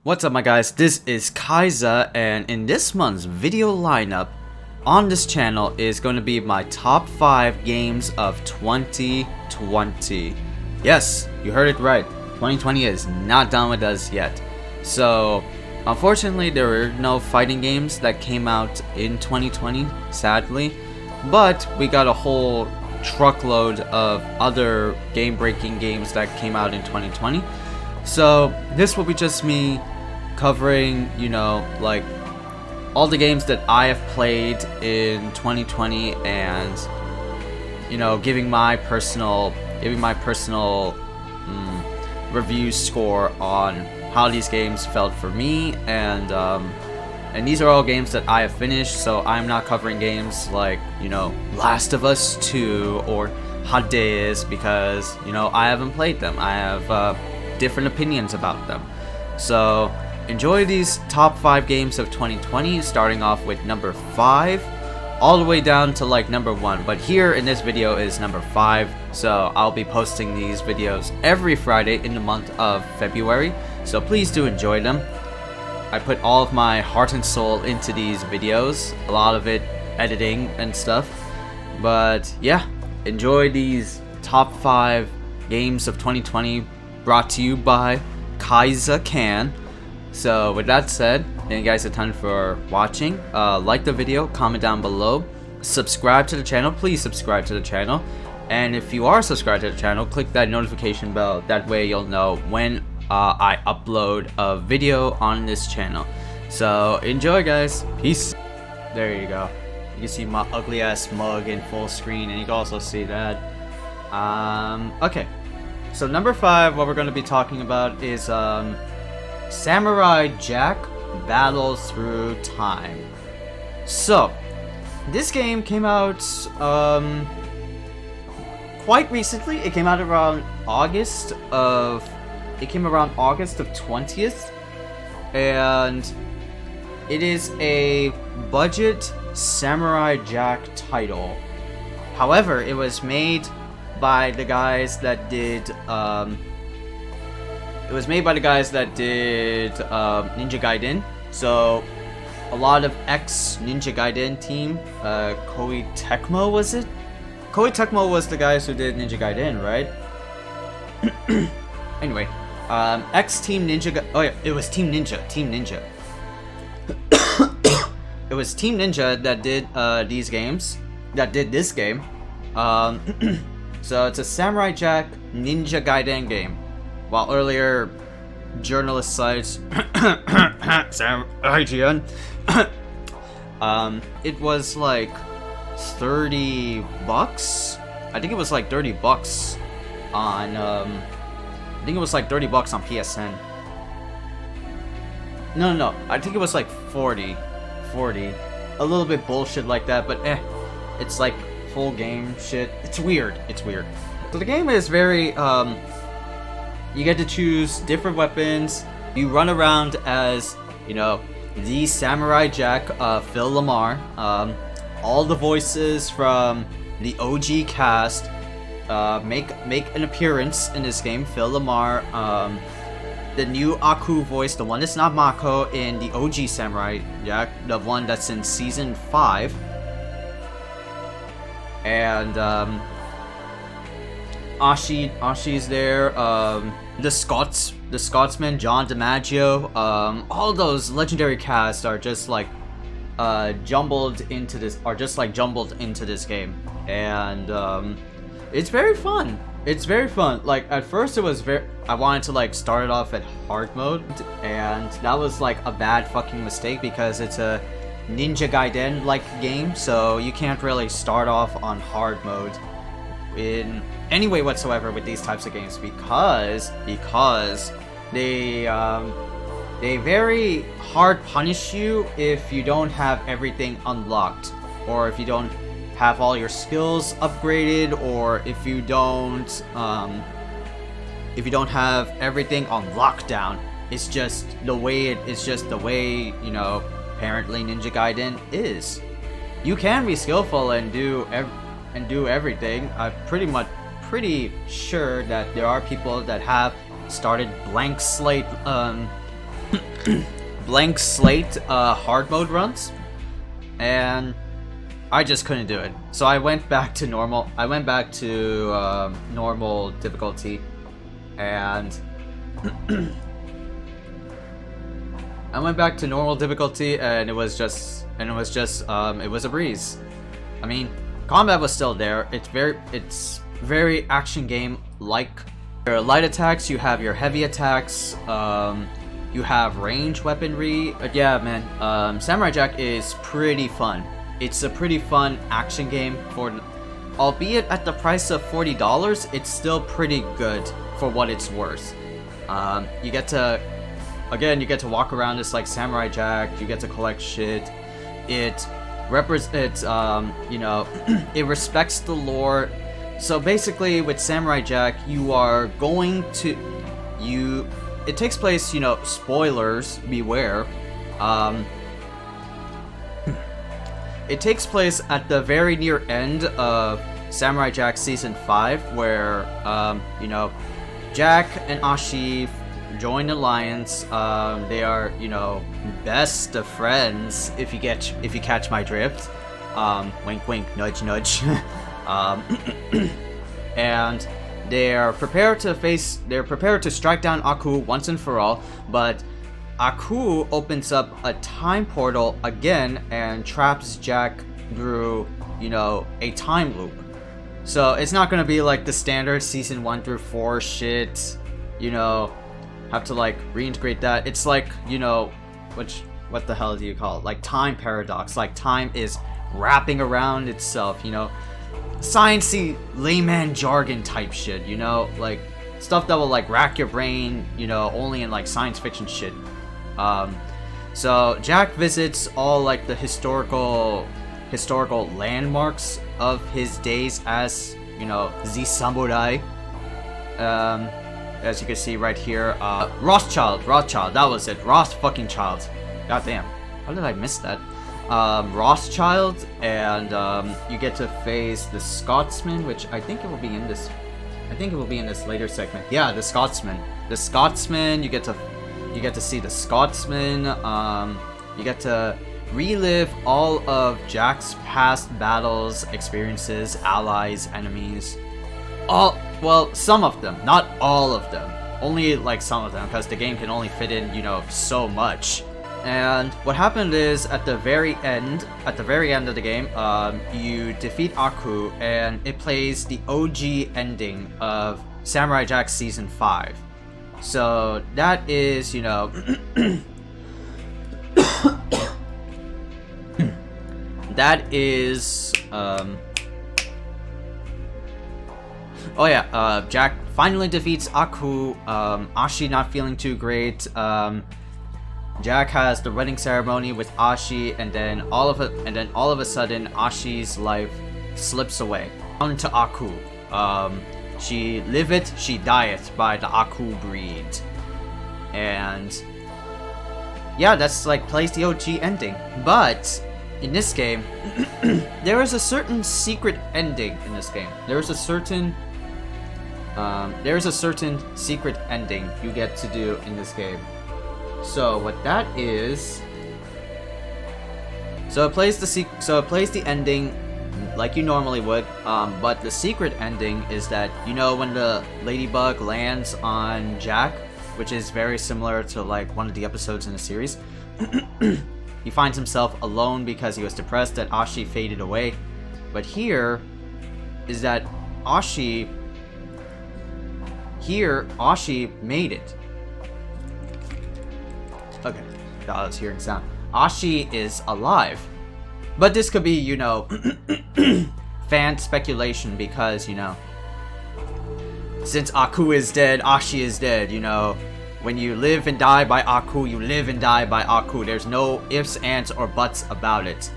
What's up my guys, this is Khaiza'S, and in this month's video lineup on this channel is going to be my top 5 games of 2020. Yes, you heard it right, 2020 is not done with us yet. So unfortunately there were no fighting games that came out in 2020, sadly, but we got a whole truckload of other game-breaking games that came out in 2020. So this will be just me covering, like all the games that I have played in 2020 and, giving my personal review score on how these games felt for me, and these are all games that I have finished, so I'm not covering games like, Last of Us 2 or Hades because, I haven't played them. I have different opinions about them. So enjoy these top 5 games of 2020, starting off with number 5 all the way down to like number 1, but here in this video is number 5. So I'll be posting these videos every Friday in the month of February, so please do enjoy them. I put all of my heart and soul into these videos, a lot of it editing and stuff, but yeah, enjoy these top 5 games of 2020 brought to you by Khaizakahn. So with that said, thank you guys a ton for watching. Like the video, comment down below, subscribe to the channel, please subscribe to the channel, and if you are subscribed to the channel, click that notification bell, that way you'll know when I upload a video on this channel. So enjoy guys, peace. There you go, you can see my ugly ass mug in full screen, and you can also see that. Okay, so number 5, what we're going to be talking about is Samurai Jack Battles Through Time. So this game came out quite recently. It came out around August of 20th, and it is a budget Samurai Jack title. However, it was made by the guys that did Ninja Gaiden. So a lot of ex-Ninja Gaiden team, Koei Tecmo, was it? Koei Tecmo was the guys who did Ninja Gaiden, right? Anyway, ex-Team Ninja oh yeah, it was Team Ninja. It was Team Ninja that did these games, that did this game. So it's a Samurai Jack Ninja Gaiden game. While earlier journalist sites IGN it was like $30. I think it was like $30 on I think it was like $30 on PSN. No, I think it was like 40. A little bit bullshit like that, but it's like full game shit. It's weird. So the game is very you get to choose different weapons. You run around as, the Samurai Jack, Phil Lamar. All the voices from the OG cast make an appearance in this game. Phil Lamar, the new Aku voice, the one that's not Mako in the OG Samurai Jack, the one that's in season 5, and Ashi's there. The Scotsman, John DiMaggio, all those legendary casts are just like jumbled into this game, and it's very fun. Like at first it was I wanted to like start it off at hard mode, and that was like a bad fucking mistake because it's a Ninja Gaiden like game, so you can't really start off on hard mode in any way whatsoever with these types of games, because they very hard punish you if you don't have everything unlocked, or if you don't have all your skills upgraded, or if you don't have everything on lockdown. It's just the way apparently Ninja Gaiden is. You can be skillful and do everything. I'm pretty sure that there are people that have started blank slate blank slate hard mode runs, and I just couldn't do it. So I went back to normal. I went back to normal difficulty, and I went back to normal difficulty, and it was a breeze. I mean, combat was still there. It's very action game like. Your light attacks, you have your heavy attacks, you have range weaponry. But yeah, man, Samurai Jack is pretty fun. It's a pretty fun action game albeit at the price of $40, it's still pretty good for what it's worth. You get to walk around this like Samurai Jack, you get to collect shit. It represents, you know, it respects the lore. So basically, with Samurai Jack, it takes place, you know, spoilers, beware. It takes place at the very near end of Samurai Jack Season 5, where, you know, Jack and Ashi join alliance. They are, you know, best of friends, if you catch my drift. Wink wink, nudge nudge. And they're prepared to strike down Aku once and for all, but Aku opens up a time portal again and traps Jack through, you know, a time loop. So it's not gonna be like the standard season 1 through 4 shit, you know, have to like reintegrate that. It's like, you know, what the hell do you call it? Like time paradox, like time is wrapping around itself, you know, sciencey layman jargon type shit, you know, like stuff that will like rack your brain, you know, only in like science fiction shit. So Jack visits all like the historical landmarks of his days as, you know, the samurai. As you can see right here, Rothschild, that was it, fucking child. Goddamn, how did I miss that? Rothschild, and you get to face the Scotsman, which I think it will be in this. I think it will be in this later segment. Yeah, the Scotsman. The Scotsman. You get to see the Scotsman. You get to relive all of Jack's past battles, experiences, allies, enemies. Well, some of them, not all of them. Only like some of them, because the game can only fit in, you know, so much. And what happened is, at the very end of the game, you defeat Aku, and it plays the OG ending of Samurai Jack Season 5. So that is, you know, that is, oh yeah, Jack finally defeats Aku. Ashi not feeling too great. Jack has the wedding ceremony with Ashi, and then all of a sudden, Ashi's life slips away. Down to Aku. She liveth, she dieth by the Aku breed. And yeah, that's like plays the OG ending. But in this game, there is a certain secret ending in this game. There is a certain secret ending you get to do in this game. So what that is, so it plays the ending like you normally would, but the secret ending is that, you know, when the ladybug lands on Jack, which is very similar to like one of the episodes in the series, he finds himself alone because he was depressed that Ashi faded away. But here is that Ashi made it. Okay, I was hearing sound. Ashi is alive. But this could be, you know, fan speculation, because, you know, since Aku is dead, Ashi is dead, you know. When you live and die by Aku, you live and die by Aku. There's no ifs, ands, or buts about it.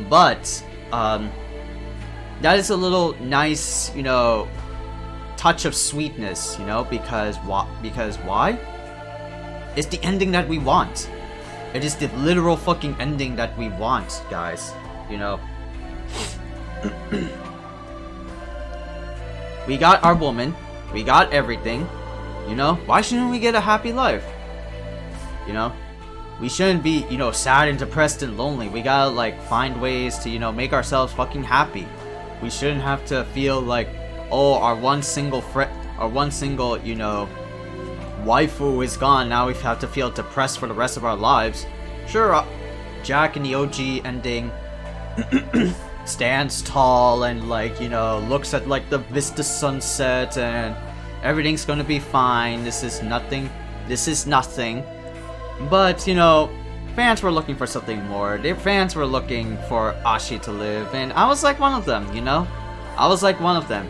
But, that is a little nice, you know, touch of sweetness, you know, because why? It's the ending that we want. It is the literal fucking ending that we want, guys. You know. We got our woman. We got everything. You know, why shouldn't we get a happy life? you know? We shouldn't be, you know, sad and depressed and lonely. We gotta, like, find ways to, you know, make ourselves fucking happy. We shouldn't have to feel like, oh, our one single, you know, waifu is gone. Now we have to feel depressed for the rest of our lives. Sure, Jack in the OG ending stands tall and, like, you know, looks at, like, the Vista sunset and everything's gonna be fine. This is nothing. But, you know, fans were looking for something more. Their fans were looking for Ashi to live, and I was like one of them, you know? I was like one of them.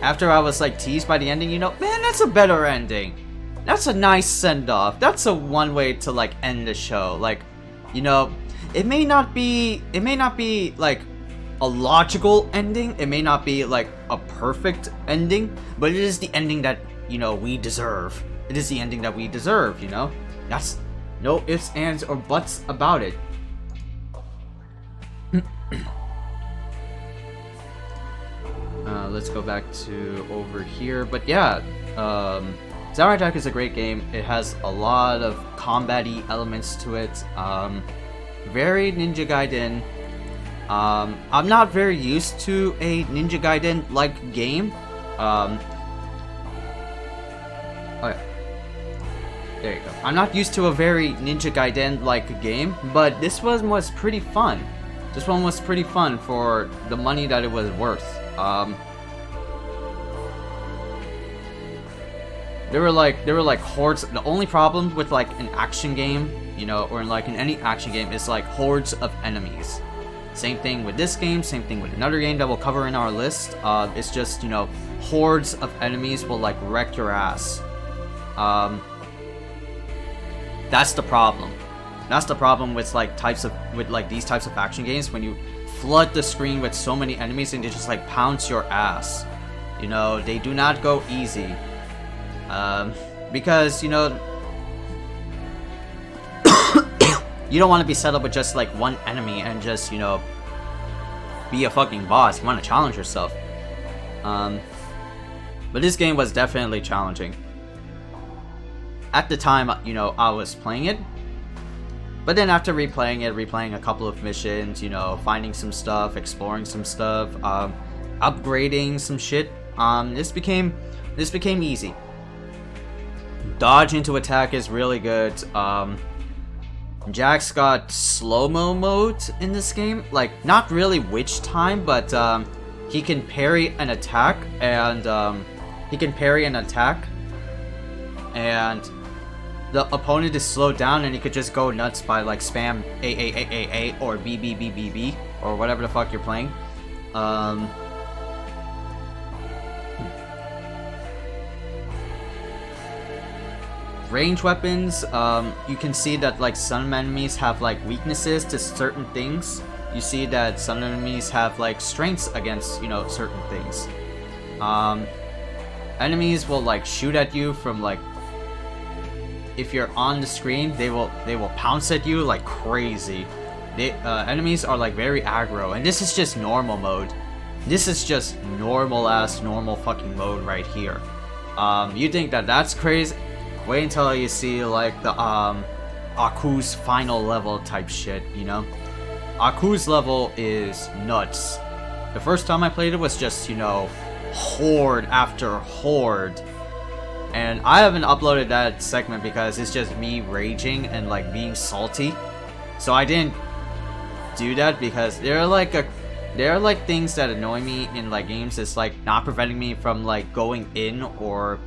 After I was, like, teased by the ending, you know, man, that's a better ending. That's a nice send-off. That's a one way to, like, end the show. Like, you know, it may not be, like, a logical ending. It may not be, like, a perfect ending, but it is the ending that, you know, we deserve. It is the ending that we deserve, you know? That's no ifs, ands, or buts about it. Let's go back to over here. But yeah, Samurai Jack is a great game. It has a lot of combat-y elements to it. Very Ninja Gaiden. I'm not very used to a Ninja Gaiden-like game. Oh yeah. There you go. I'm not used to a very Ninja Gaiden-like game, but this one was pretty fun. This one was pretty fun for the money that it was worth. There were like hordes. The only problem with like an action game, you know, or like in any action game is like hordes of enemies. Same thing with this game, same thing with another game that we'll cover in our list. It's just, you know, hordes of enemies will like wreck your ass. That's the problem. That's the problem with like these types of action games, when you flood the screen with so many enemies and they just like pounce your ass. You know, they do not go easy. Because, you know, you don't want to be set up with just like one enemy and just, you know, be a fucking boss. You want to challenge yourself. But this game was definitely challenging. At the time, you know, I was playing it. But then after replaying a couple of missions, you know, finding some stuff, exploring some stuff, upgrading some shit, this became easy. Dodge into attack is really good. Jack's got slow-mo mode in this game. Like, not really witch time, but he can parry an attack, and the opponent is slowed down, and he could just go nuts by like spam A or B or whatever the fuck you're playing. Range weapons, you can see that like some enemies have like weaknesses to certain things. You see that some enemies have like strengths against, you know, certain things. Enemies will like shoot at you from like, if you're on the screen, they will pounce at you like crazy. Enemies are like very aggro, and this is just normal mode. This is just normal fucking mode right here. You think that that's crazy? Wait until you see like the Aku's final level type shit, you know? Aku's level is nuts. The first time I played it was just, you know, horde after horde. And I haven't uploaded that segment because it's just me raging and like being salty. So I didn't do that because there are like things that annoy me in like games. It's like not preventing me from like going in, or,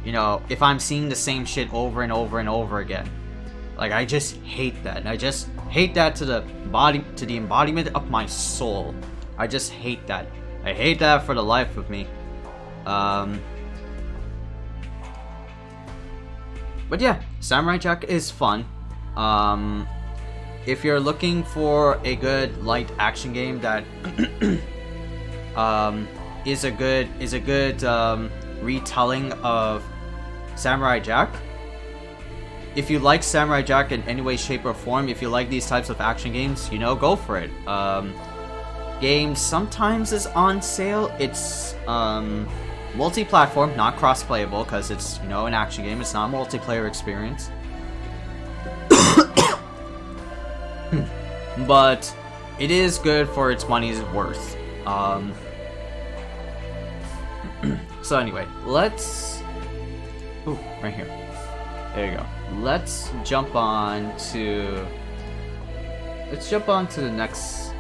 you know, if I'm seeing the same shit over and over and over again. Like, I just hate that. I just hate that to the embodiment of my soul. I just hate that. I hate that for the life of me. But yeah, Samurai Jack is fun. If you're looking for a good light action game that is a good retelling of Samurai Jack. If you like Samurai Jack in any way, shape, or form, if you like these types of action games, you know, go for it. Game sometimes is on sale. It's multi-platform, not cross-playable, because it's, you know, an action game. It's not a multiplayer experience. but it is good for its money's worth. So anyway, let's... Ooh, right here. There you go. Let's jump on to... Let's jump on to the next